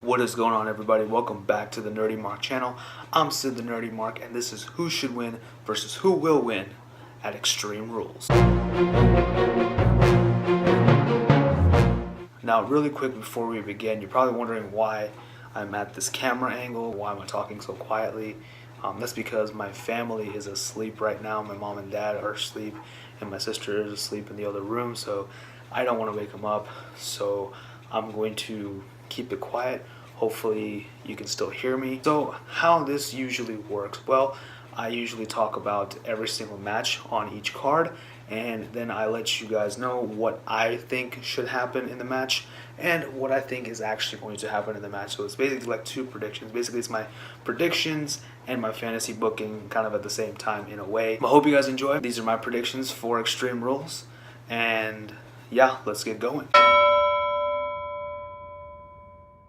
What is going on, everybody? Welcome back to the Nerdy Mark channel. I'm Sid the Nerdy Mark, and this is who should win versus who will win at Extreme Rules. Now, really quick before we begin, you're probably wondering why I'm at this camera angle. Why am I talking so quietly? That's because my family is asleep right now. My mom and dad are asleep, and my sister is asleep in the other room, so I don't want to wake them up. So I'm going to keep it quiet. Hopefully you can still hear me. So how this usually works, well, I usually talk about every single match on each card, and then I let you guys know what I think should happen in the match and what I think is actually going to happen in the match. So it's basically like two predictions. Basically it's my predictions and my fantasy booking kind of at the same time in a way. I hope you guys enjoy. These are my predictions for Extreme Rules, and yeah, let's get going.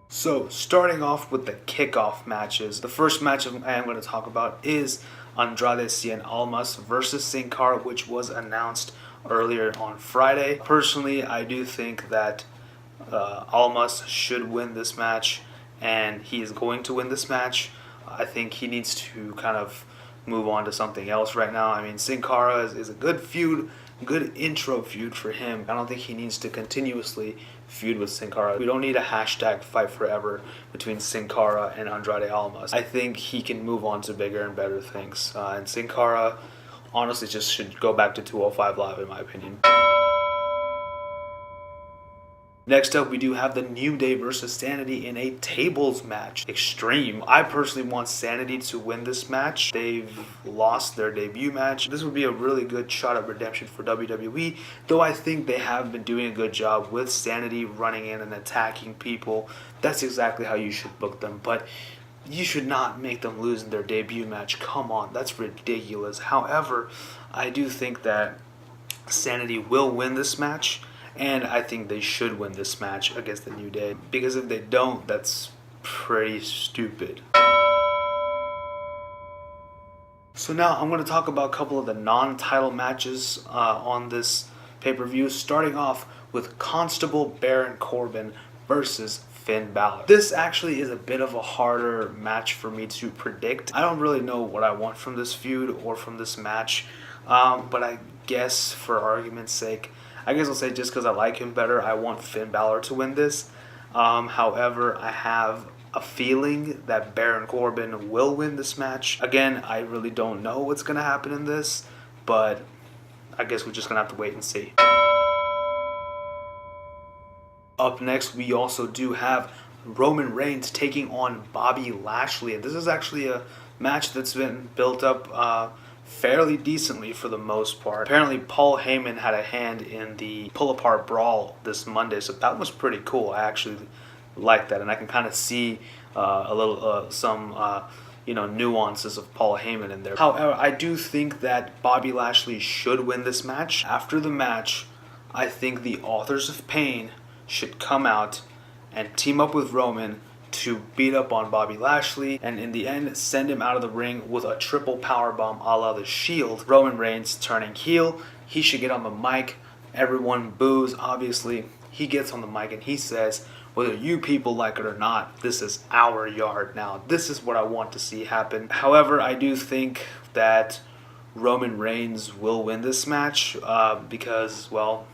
So, starting off with the kickoff matches, the first match I am going to talk about is Andrade Cien Almas versus Sin Cara, which was announced earlier on Friday. Personally, I do think that Almas should win this match, and he is going to win this match. I think he needs to kind of move on to something else right now. I mean, Sin Cara is a good feud, good intro feud for him. I don't think he needs to continuously feud with Sin Cara. We don't need a hashtag fight forever between Sin Cara and Andrade Almas. I think he can move on to bigger and better things. And Sin Cara honestly just should go back to 205 Live in my opinion. Next up, we do have the New Day versus Sanity in a tables match. Extreme. I personally want Sanity to win this match. They've lost their debut match. This would be a really good shot at redemption for WWE, though I think they have been doing a good job with Sanity running in and attacking people. That's exactly how you should book them, but you should not make them lose in their debut match. Come on, that's ridiculous. However, I do think that Sanity will win this match, and I think they should win this match against the New Day, because if they don't, that's pretty stupid. So now I'm going to talk about a couple of the non-title matches on this pay-per-view, starting off with Constable Baron Corbin versus Finn Balor. This actually is a bit of a harder match for me to predict. I don't really know what I want from this feud or from this match, but I guess for argument's sake, I guess I'll say just because I like him better, I want Finn Balor to win this. However, I have a feeling that Baron Corbin will win this match. Again, I really don't know what's going to happen in this, but I guess we're just going to have to wait and see. Up next, we also do have Roman Reigns taking on Bobby Lashley. And this is actually a match that's been built up fairly decently for the most part. Apparently, Paul Heyman had a hand in the pull-apart brawl this Monday, so that was pretty cool. I actually like that, and I can kind of see a little some nuances of Paul Heyman in there. However, I do think that Bobby Lashley should win this match. After the match, I think the Authors of Pain should come out and team up with Roman to beat up on Bobby Lashley, and in the end send him out of the ring with a triple powerbomb a la The Shield. Roman Reigns turning heel, he should get on the mic, everyone boos obviously. He gets on the mic and he says, whether you people like it or not, this is our yard now. This is what I want to see happen. However, I do think that Roman Reigns will win this match because, well,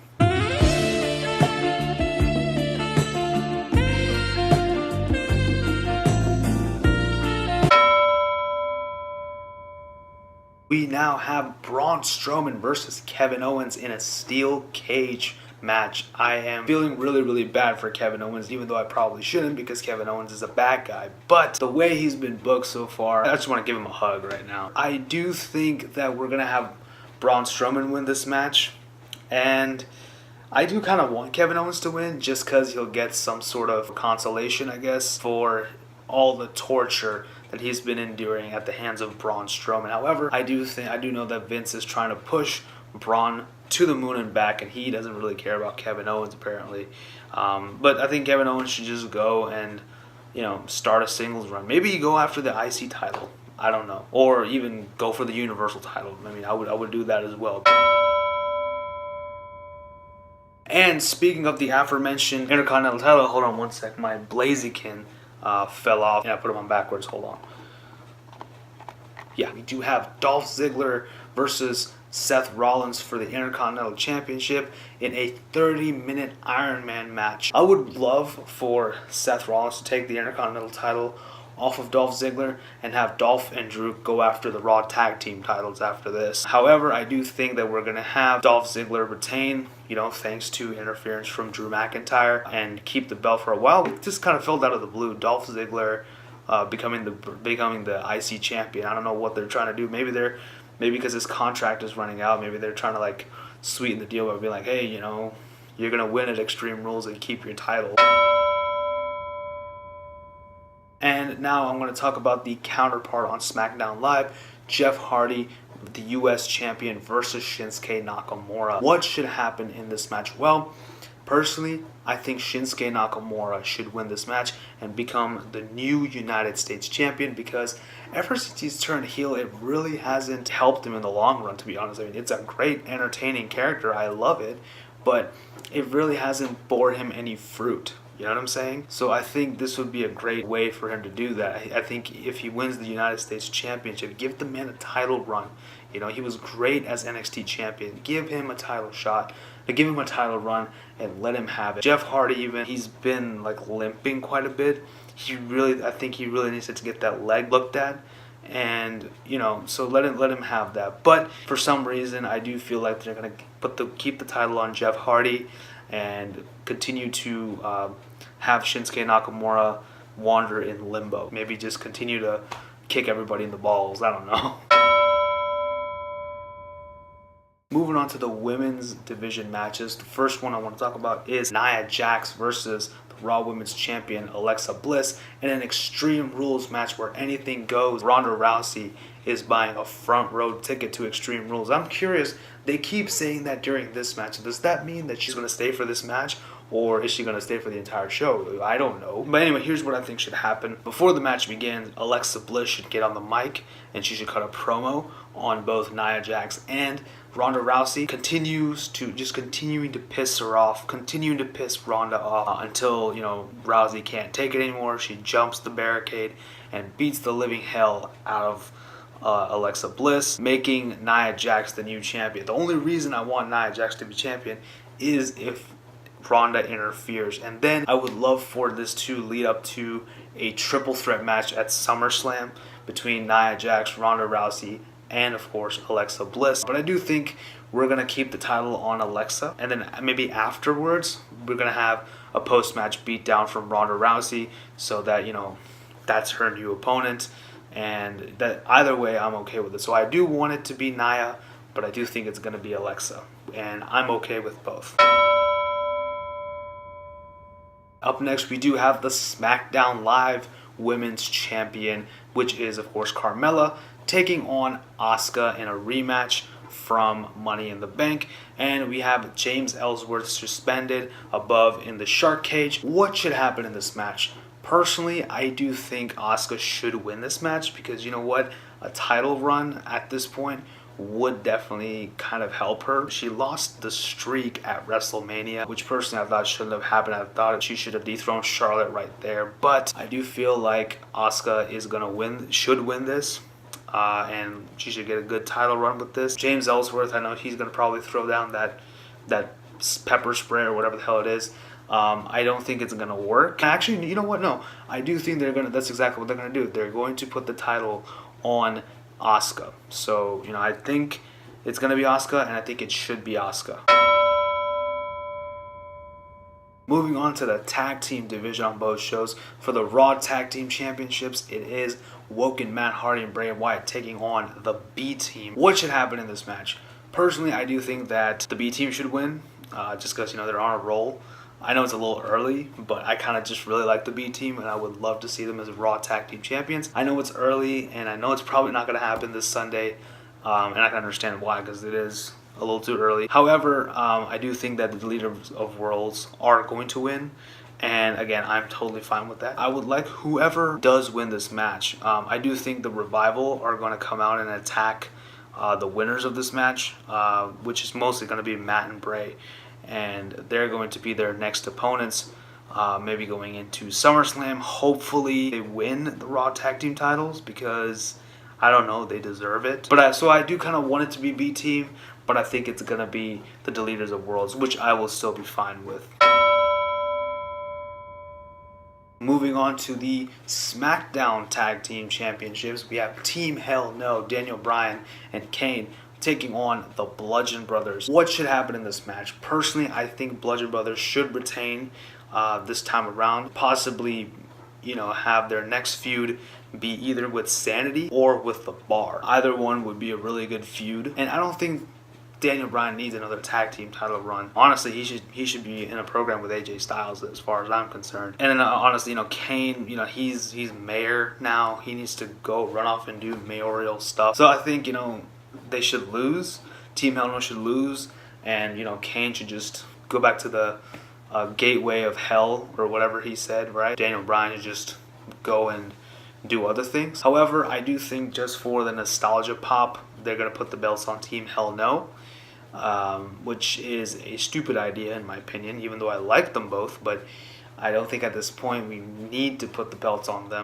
we now have Braun Strowman versus Kevin Owens in a steel cage match. I am feeling really bad for Kevin Owens, even though I probably shouldn't, because Kevin Owens is a bad guy. But the way he's been booked so far, I just want to give him a hug right now. I do think that we're going to have Braun Strowman win this match, and I do kind of want Kevin Owens to win just because he'll get some sort of consolation, I guess, for all the torture that he's been enduring at the hands of Braun Strowman. However, I do know that Vince is trying to push Braun to the moon and back, and he doesn't really care about Kevin Owens apparently. But I think Kevin Owens should just go and start a singles run. Maybe you go after the IC title. I don't know, or even go for the Universal title. I mean, I would do that as well. And speaking of the aforementioned Intercontinental title, hold on one sec, my Blaziken fell off. Yeah, I put them on backwards. Hold on. Yeah, we do have Dolph Ziggler versus Seth Rollins for the Intercontinental Championship in a 30-minute Iron Man match. I would love for Seth Rollins to take the Intercontinental title off of Dolph Ziggler and have Dolph and Drew go after the Raw Tag Team titles after this. However, I do think that we're going to have Dolph Ziggler retain, thanks to interference from Drew McIntyre, and keep the belt for a while. It just kind of fell out of the blue. Dolph Ziggler becoming the IC champion. I don't know what they're trying to do. Maybe because his contract is running out, maybe they're trying to like sweeten the deal by being like, hey, you're gonna win at Extreme Rules and keep your title. And now I'm going to talk about the counterpart on SmackDown Live, Jeff Hardy, the U.S. champion versus Shinsuke Nakamura. What should happen in this match? Well, personally, I think Shinsuke Nakamura should win this match and become the new United States champion, because ever since he's turned heel, it really hasn't helped him in the long run, to be honest. I mean, it's a great, entertaining character. I love it, but it really hasn't bore him any fruit. You know what I'm saying? So I think this would be a great way for him to do that. I think if he wins the United States Championship, give the man a title run. He was great as NXT champion. Give him a title shot. Give him a title run and let him have it. Jeff Hardy, he's been like limping quite a bit. I think he really needs to get that leg looked at. And so let him have that. But for some reason, I do feel like they're gonna keep the title on Jeff Hardy and continue to have Shinsuke Nakamura wander in limbo. Maybe just continue to kick everybody in the balls. I don't know. Moving on to the women's division matches. The first one I want to talk about is Nia Jax versus the Raw Women's Champion Alexa Bliss in an Extreme Rules match where anything goes. Ronda Rousey is buying a front row ticket to Extreme Rules. I'm curious, they keep saying that during this match. Does that mean that she's going to stay for this match, or is she going to stay for the entire show? I don't know. But anyway, here's what I think should happen. Before the match begins, Alexa Bliss should get on the mic and she should cut a promo on both Nia Jax and Ronda Rousey. Continuing to piss her off, continuing to piss Ronda off until, Rousey can't take it anymore. She jumps the barricade and beats the living hell out of Alexa Bliss, making Nia Jax the new champion. The only reason I want Nia Jax to be champion is if Ronda interferes. And then I would love for this to lead up to a triple threat match at SummerSlam between Nia Jax, Ronda Rousey, and of course Alexa Bliss. But I do think we're going to keep the title on Alexa, and then maybe afterwards we're going to have a post-match beatdown from Ronda Rousey, so that that's her new opponent. And that either way, I'm okay with it. So I do want it to be Nia, but I do think it's going to be Alexa, and I'm okay with both. Up next, we do have the SmackDown Live Women's Champion, which is, of course, Carmella, taking on Asuka in a rematch from Money in the Bank. And we have James Ellsworth suspended above in the shark cage. What should happen in this match? Personally, I do think Asuka should win this match, because you know what? A title run at this point would definitely kind of help her. She lost the streak at WrestleMania, which personally I thought shouldn't have happened. I thought she should have dethroned Charlotte right there. But I do feel like Asuka should win this. And she should get a good title run with this. James Ellsworth, I know he's going to probably throw down that pepper spray or whatever the hell it is. I don't think it's going to work. Actually, you know what? No, I do think that's exactly what they're going to do. They're going to put the title on Asuka. So, I think it's going to be Asuka, and I think it should be Asuka. Moving on to the tag team division on both shows. For the Raw Tag Team Championships, it is Woken Matt Hardy and Bray Wyatt taking on the B Team. What should happen in this match? Personally, I do think that the B Team should win, just because, they're on a roll. I know it's a little early, but I kind of just really like the B Team, and I would love to see them as Raw Tag Team Champions. I know it's early, and I know it's probably not going to happen this Sunday, and I can understand why, because it is a little too early. However, I do think that the Leaders of Worlds are going to win, and again, I'm totally fine with that. I would like whoever does win this match. I do think the Revival are going to come out and attack the winners of this match, which is mostly going to be Matt and Bray. And they're going to be their next opponents maybe going into SummerSlam. Hopefully they win the Raw Tag Team titles because, I don't know, they deserve it. But so I do kind of want it to be B-Team, but I think it's going to be the Deleters of Worlds, which I will still be fine with. Moving on to the SmackDown Tag Team Championships, we have Team Hell No, Daniel Bryan and Kane, taking on the Bludgeon Brothers. What should happen in this match? Personally, I think Bludgeon Brothers should retain this time around. Possibly, have their next feud be either with Sanity or with The Bar. Either one would be a really good feud. And I don't think Daniel Bryan needs another tag team title run. Honestly, he should be in a program with AJ Styles as far as I'm concerned. And then honestly, Kane, he's mayor now. He needs to go run off and do mayoral stuff. So I think, they should lose. Team Hell No should lose, and Kane should just go back to the gateway of hell or whatever he said, right? Daniel Bryan should just go and do other things. However, I do think just for the nostalgia pop, they're gonna put the belts on Team Hell No, which is a stupid idea in my opinion. Even though I like them both, but I don't think at this point we need to put the belts on them.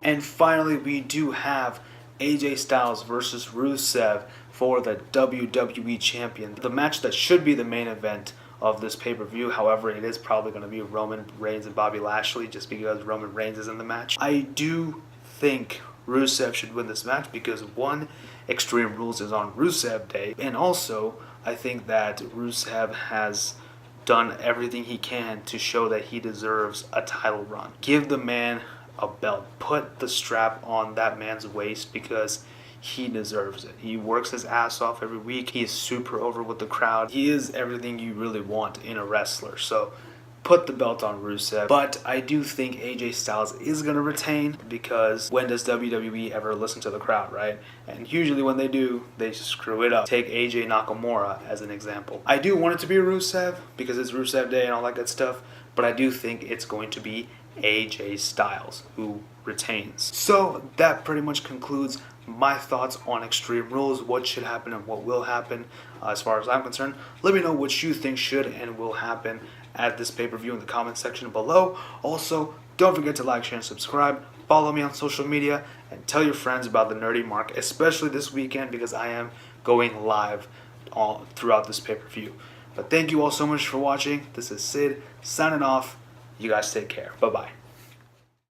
And finally, we do have AJ Styles versus Rusev for the WWE Champion. The match that should be the main event of this pay-per-view. However, it is probably going to be Roman Reigns and Bobby Lashley just because Roman Reigns is in the match. I do think Rusev should win this match because, one, Extreme Rules is on Rusev Day, and also I think that Rusev has done everything he can to show that he deserves a title run. Give the man a belt. Put the strap on that man's waist because he deserves it. He works his ass off every week. He is super over with the crowd. He is everything you really want in a wrestler. So put the belt on Rusev. But I do think AJ Styles is going to retain because when does WWE ever listen to the crowd, right? And usually when they do, they screw it up. Take AJ Nakamura as an example. I do want it to be Rusev because it's Rusev Day and all that good stuff, but I do think it's going to be AJ Styles who retains. So that pretty much concludes my thoughts on Extreme Rules, what should happen and what will happen as far as I'm concerned. Let me know what you think should and will happen at this pay-per-view in the comment section below. Also, don't forget to like, share, and subscribe. Follow me on social media and tell your friends about the Nerdy Mark, especially this weekend because I am going live all throughout this pay-per-view. But thank you all so much for watching. This is Sid signing off. You guys take care. Bye-bye.